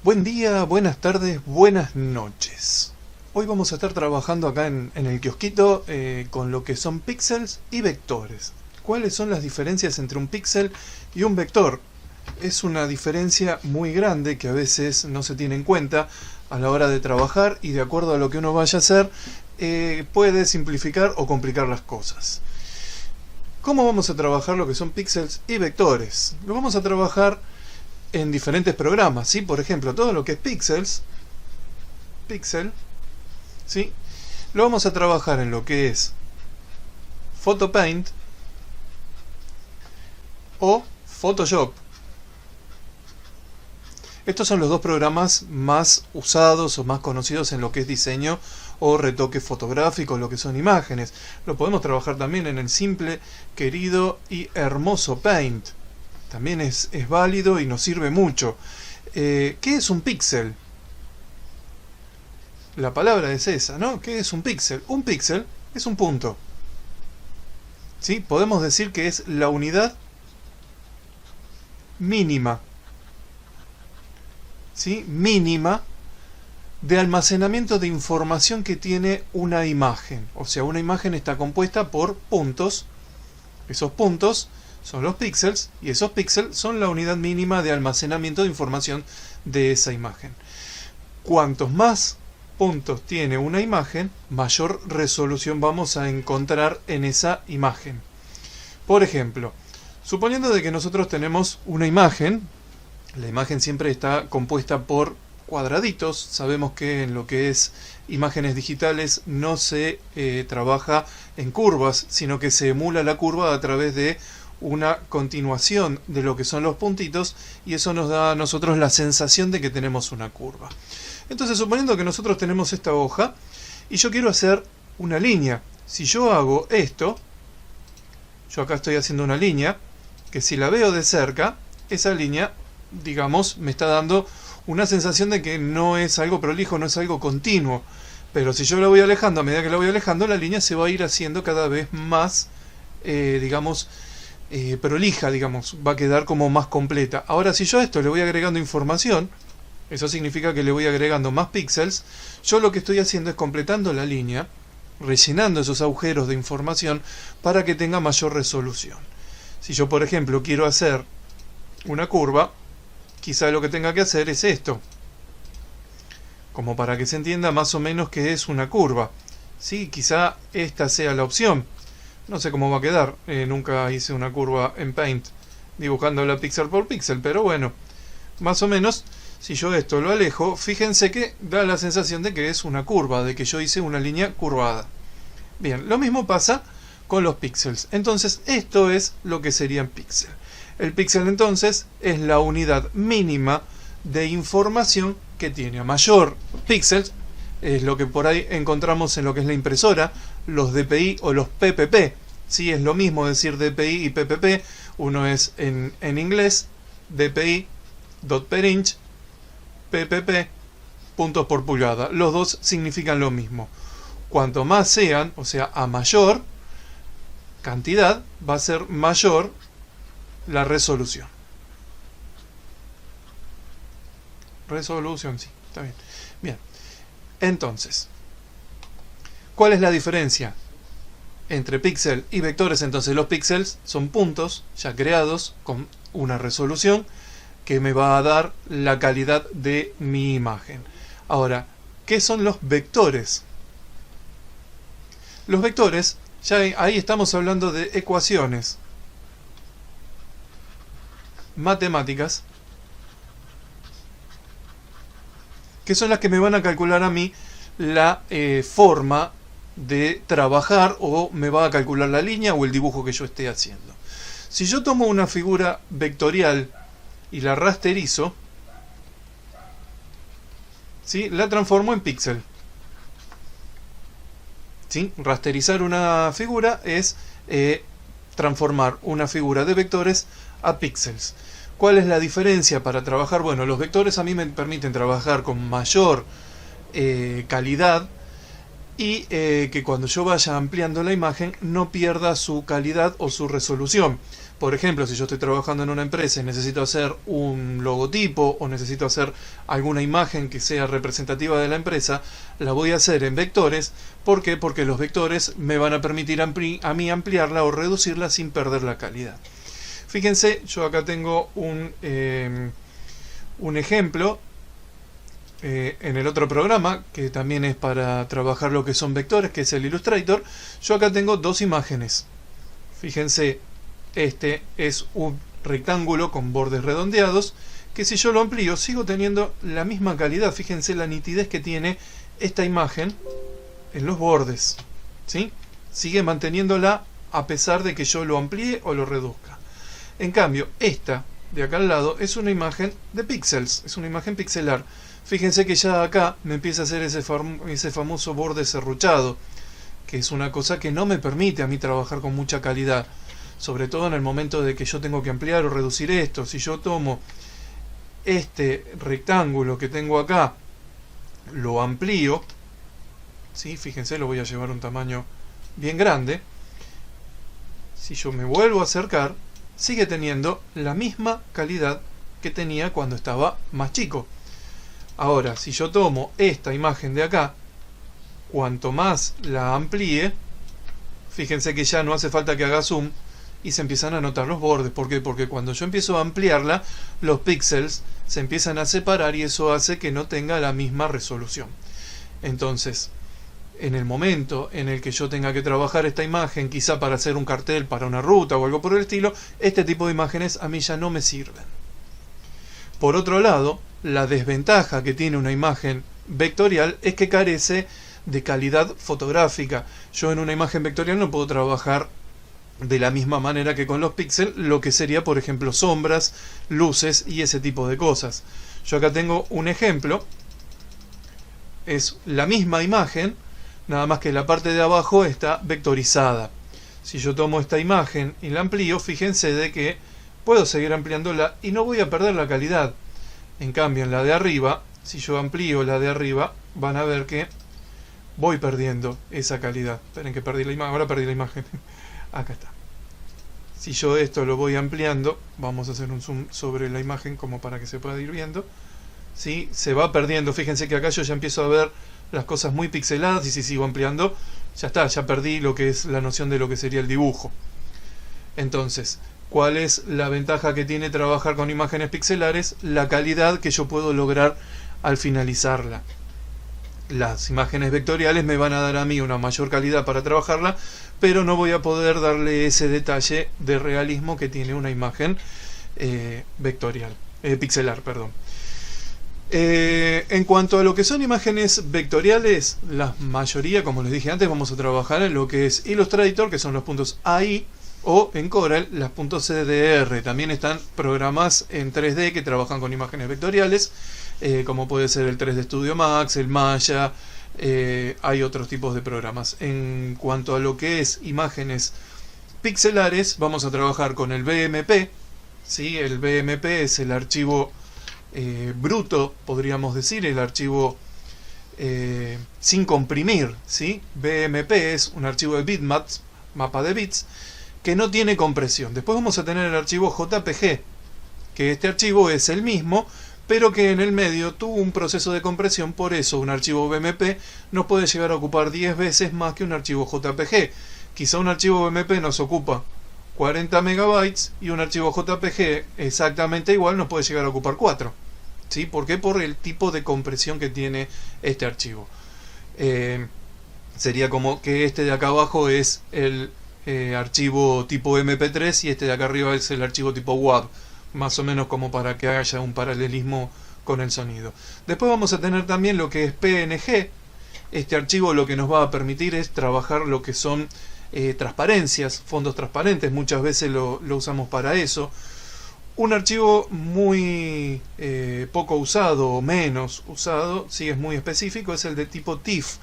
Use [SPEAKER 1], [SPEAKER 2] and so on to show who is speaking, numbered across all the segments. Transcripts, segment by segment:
[SPEAKER 1] Buen día, buenas tardes, buenas noches. Hoy vamos a estar trabajando acá en el kiosquito con lo que son píxeles y vectores. ¿Cuáles son las diferencias entre un píxel y un vector? Es una diferencia muy grande que a veces no se tiene en cuenta a la hora de trabajar y de acuerdo a lo que uno vaya a hacer puede simplificar o complicar las cosas. ¿Cómo vamos a trabajar lo que son píxeles y vectores? Lo vamos a trabajar en diferentes programas, ¿sí? Por ejemplo, todo lo que es píxel, ¿sí? Lo vamos a trabajar en lo que es Photopaint o Photoshop. Estos son los dos programas más usados o más conocidos en lo que es diseño o retoque fotográfico, lo que son imágenes. Lo podemos trabajar también en el simple, querido y hermoso Paint. También es válido y nos sirve mucho. ¿Qué es un píxel? La palabra es esa, ¿no? ¿Qué es un píxel? Un píxel es un punto. ¿Sí? Podemos decir que es la unidad mínima. ¿Sí? Mínima de almacenamiento de información que tiene una imagen. O sea, una imagen está compuesta por puntos. Esos puntos son los píxeles y esos píxeles son la unidad mínima de almacenamiento de información de esa imagen. Cuantos más puntos tiene una imagen, mayor resolución vamos a encontrar en esa imagen. Por ejemplo, suponiendo de que nosotros tenemos una imagen, la imagen siempre está compuesta por cuadraditos. Sabemos que en lo que es imágenes digitales no se trabaja en curvas, sino que se emula la curva a través de una continuación de lo que son los puntitos y eso nos da a nosotros la sensación de que tenemos una curva. Entonces, suponiendo que nosotros tenemos esta hoja y yo quiero hacer una línea. Si yo hago esto, yo acá estoy haciendo una línea que si la veo de cerca, esa línea, digamos, me está dando una sensación de que no es algo prolijo, no es algo continuo. Pero si yo la voy alejando, a medida que la voy alejando, la línea se va a ir haciendo cada vez más, prolija, digamos, va a quedar como más completa. Ahora, si yo a esto le voy agregando información, eso significa que le voy agregando más píxeles, yo lo que estoy haciendo es completando la línea, rellenando esos agujeros de información para que tenga mayor resolución. Si yo, por ejemplo, quiero hacer una curva, quizá lo que tenga que hacer es esto, como para que se entienda más o menos qué es una curva. Sí, quizá esta sea la opción. No sé cómo va a quedar, nunca hice una curva en Paint dibujándola píxel por píxel, pero bueno, más o menos, si yo esto lo alejo, fíjense que da la sensación de que es una curva, de que yo hice una línea curvada. Bien, lo mismo pasa con los píxeles. Entonces, esto es lo que serían píxeles. El píxel entonces es la unidad mínima de información que tiene. A mayor píxeles es lo que por ahí encontramos en lo que es la impresora, los DPI o los PPP. Sí, es lo mismo decir DPI y PPP. Uno es en inglés, DPI, dot per inch, PPP, puntos por pulgada. Los dos significan lo mismo. Cuanto más sean, o sea, a mayor cantidad, va a ser mayor la resolución. Resolución, sí, está bien. Bien, entonces, ¿cuál es la diferencia entre píxel y vectores? Entonces, los píxeles son puntos ya creados con una resolución que me va a dar la calidad de mi imagen. Ahora, ¿qué son los vectores? Los vectores, ya ahí estamos hablando de ecuaciones matemáticas que son las que me van a calcular a mí la forma de trabajar, o me va a calcular la línea o el dibujo que yo esté haciendo. Si yo tomo una figura vectorial y la rasterizo, ¿sí?, la transformo en píxel. ¿Sí? Rasterizar una figura es transformar una figura de vectores a píxeles. ¿Cuál es la diferencia para trabajar? Bueno, los vectores a mí me permiten trabajar con mayor calidad y que cuando yo vaya ampliando la imagen no pierda su calidad o su resolución. Por ejemplo, si yo estoy trabajando en una empresa y necesito hacer un logotipo o necesito hacer alguna imagen que sea representativa de la empresa, la voy a hacer en vectores. ¿Por qué? Porque los vectores me van a permitir a mí ampliarla o reducirla sin perder la calidad. Fíjense, yo acá tengo un ejemplo en el otro programa, que también es para trabajar lo que son vectores, que es el Illustrator. Yo acá tengo dos imágenes. Fíjense, este es un rectángulo con bordes redondeados, que si yo lo amplío sigo teniendo la misma calidad. Fíjense la nitidez que tiene esta imagen en los bordes, ¿sí? Sigue manteniéndola a pesar de que yo lo amplíe o lo reduzca. En cambio, esta de acá al lado es una imagen de píxeles, es una imagen pixelar. Fíjense que ya acá me empieza a hacer ese famoso borde serruchado, que es una cosa que no me permite a mí trabajar con mucha calidad, sobre todo en el momento de que yo tengo que ampliar o reducir esto. Si yo tomo este rectángulo que tengo acá, lo amplío, ¿sí? Fíjense, lo voy a llevar a un tamaño bien grande. Si yo me vuelvo a acercar, sigue teniendo la misma calidad que tenía cuando estaba más chico. Ahora, si yo tomo esta imagen de acá, cuanto más la amplíe, fíjense que ya no hace falta que haga zoom y se empiezan a notar los bordes. ¿Por qué? Porque cuando yo empiezo a ampliarla, los píxeles se empiezan a separar y eso hace que no tenga la misma resolución. Entonces, en el momento en el que yo tenga que trabajar esta imagen, quizá para hacer un cartel para una ruta o algo por el estilo, este tipo de imágenes a mí ya no me sirven. Por otro lado, la desventaja que tiene una imagen vectorial es que carece de calidad fotográfica. Yo en una imagen vectorial no puedo trabajar de la misma manera que con los píxeles, lo que sería, por ejemplo, sombras, luces y ese tipo de cosas. Yo acá tengo un ejemplo. Es la misma imagen, nada más que la parte de abajo está vectorizada. Si yo tomo esta imagen y la amplío, fíjense de que puedo seguir ampliándola y no voy a perder la calidad. En cambio, en la de arriba, si yo amplío la de arriba, van a ver que voy perdiendo esa calidad. Esperen que perdí la imagen. Ahora perdí la imagen. Acá está. Si yo esto lo voy ampliando, vamos a hacer un zoom sobre la imagen como para que se pueda ir viendo. ¿Sí? Se va perdiendo. Fíjense que acá yo ya empiezo a ver las cosas muy pixeladas y si sigo ampliando, ya está, ya perdí lo que es la noción de lo que sería el dibujo. Entonces, ¿cuál es la ventaja que tiene trabajar con imágenes pixelares? La calidad que yo puedo lograr al finalizarla. Las imágenes vectoriales me van a dar a mí una mayor calidad para trabajarla, pero no voy a poder darle ese detalle de realismo que tiene una imagen pixelar, perdón. En cuanto a lo que son imágenes vectoriales, la mayoría, como les dije antes, vamos a trabajar en lo que es Illustrator, que son los puntos AI, o en Corel, las puntos CDR. También están programas en 3D que trabajan con imágenes vectoriales, como puede ser el 3D Studio Max, el Maya, hay otros tipos de programas. En cuanto a lo que es imágenes pixelares, vamos a trabajar con el BMP, ¿sí? El BMP es el archivo bruto, podríamos decir, el archivo sin comprimir, ¿sí? BMP es un archivo de bitmaps, mapa de bits, que no tiene compresión. Después vamos a tener el archivo JPG, que este archivo es el mismo, pero que en el medio tuvo un proceso de compresión. Por eso un archivo BMP nos puede llegar a ocupar 10 veces más que un archivo JPG. Quizá un archivo BMP nos ocupa 40 megabytes y un archivo JPG exactamente igual nos puede llegar a ocupar 4. ¿Sí? ¿Por qué? Por el tipo de compresión que tiene este archivo. Sería como que este de acá abajo es el archivo tipo MP3 y este de acá arriba es el archivo tipo WAV, más o menos como para que haya un paralelismo con el sonido. Después vamos a tener también lo que es PNG. Este archivo lo que nos va a permitir es trabajar lo que son transparencias, fondos transparentes, muchas veces lo usamos para eso. Un archivo muy poco usado o menos usado, sí es muy específico, es el de tipo TIFF.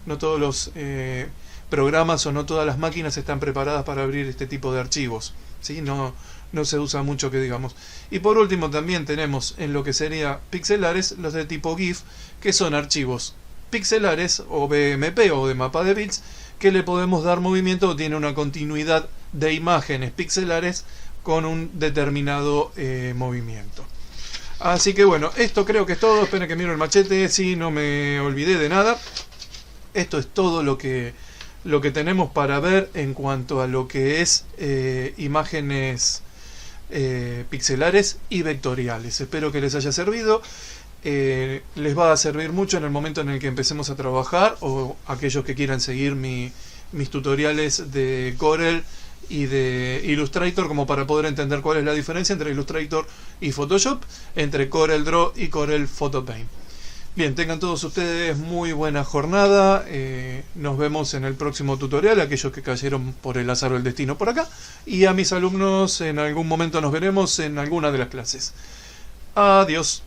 [SPEAKER 1] No todos los programas o no todas las máquinas están preparadas para abrir este tipo de archivos, ¿sí? No se usa mucho, que digamos. Y por último también tenemos en lo que sería pixelares los de tipo GIF, que son archivos pixelares o BMP o de mapa de bits que le podemos dar movimiento, tiene una continuidad de imágenes pixelares con un determinado movimiento. Así que bueno, esto creo que es todo. Esperen que miro el machete, si no me olvidé de nada. Esto es todo lo que tenemos para ver en cuanto a lo que es imágenes pixelares y vectoriales. Espero que les haya servido. Les va a servir mucho en el momento en el que empecemos a trabajar, o aquellos que quieran seguir mis tutoriales de Corel y de Illustrator, como para poder entender cuál es la diferencia entre Illustrator y Photoshop, entre Corel Draw y Corel Photo Paint. Bien, tengan todos ustedes muy buena jornada. Nos vemos en el próximo tutorial, aquellos que cayeron por el azar o el destino por acá, y a mis alumnos en algún momento nos veremos en alguna de las clases. Adiós.